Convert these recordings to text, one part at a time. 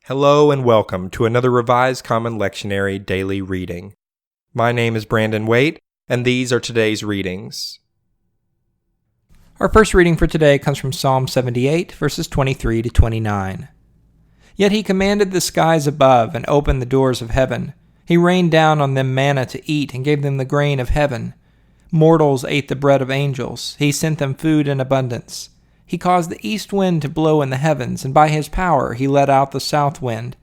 Hello and welcome to another Revised Common Lectionary daily reading. My name is Brandon Waite, and these are today's readings. Our first reading for today comes from Psalm 78, verses 23 to 29. Yet he commanded the skies above and opened the doors of heaven. He rained down on them manna to eat and gave them the grain of heaven. Mortals ate the bread of angels. He sent them food in abundance. He caused the east wind to blow in the heavens, and by his power he let out the south wind.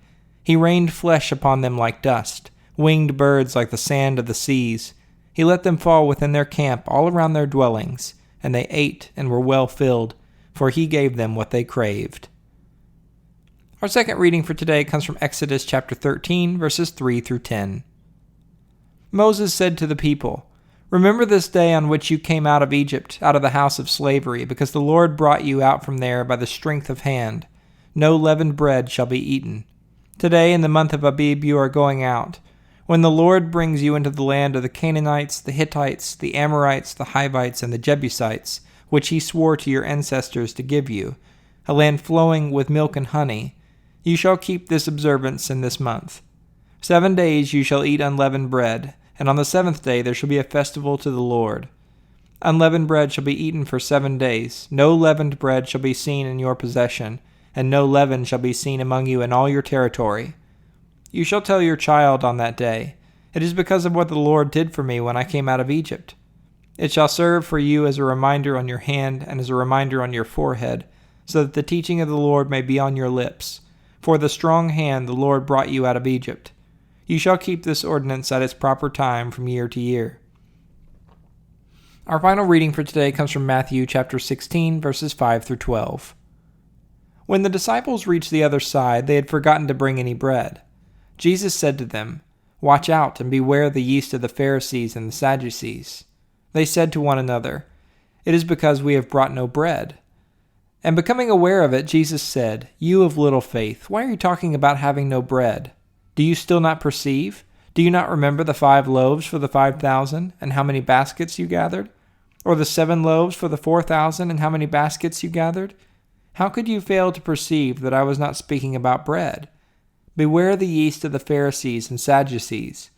He rained flesh upon them like dust, winged birds like the sand of the seas. He let them fall within their camp all around their dwellings, and they ate and were well filled, for he gave them what they craved. Our second reading for today comes from Exodus chapter 13, verses 3 through 10. Moses said to the people, "Remember this day on which you came out of Egypt, out of the house of slavery, because the Lord brought you out from there by the strength of hand. No leavened bread shall be eaten. Today in the month of Abib you are going out. When the Lord brings you into the land of the Canaanites, the Hittites, the Amorites, the Hivites, and the Jebusites, which he swore to your ancestors to give you, a land flowing with milk and honey, you shall keep this observance in this month. 7 days you shall eat unleavened bread, and on the seventh day there shall be a festival to the Lord. Unleavened bread shall be eaten for 7 days. No leavened bread shall be seen in your possession, and no leaven shall be seen among you in all your territory. You shall tell your child on that day, it is because of what the Lord did for me when I came out of Egypt. It shall serve for you as a reminder on your hand and as a reminder on your forehead, so that the teaching of the Lord may be on your lips. For the strong hand the Lord brought you out of Egypt. You shall keep this ordinance at its proper time from year to year." Our final reading for today comes from Matthew chapter 16, verses 5 through 12. When the disciples reached the other side, they had forgotten to bring any bread. Jesus said to them, "Watch out and beware the yeast of the Pharisees and the Sadducees." They said to one another, "It is because we have brought no bread." And becoming aware of it, Jesus said, "You of little faith, why are you talking about having no bread? Do you still not perceive? Do you not remember the 5 loaves for the 5,000, and how many baskets you gathered? Or the 7 loaves for the 4,000, and how many baskets you gathered? How could you fail to perceive that I was not speaking about bread? Beware the yeast of the Pharisees and Sadducees."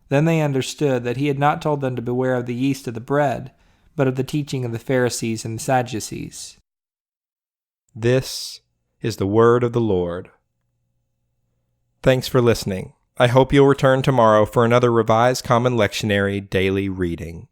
Then they understood that he had not told them to beware of the yeast of the bread, but of the teaching of the Pharisees and the Sadducees. This is the word of the Lord. Thanks for listening. I hope you'll return tomorrow for another Revised Common Lectionary daily reading.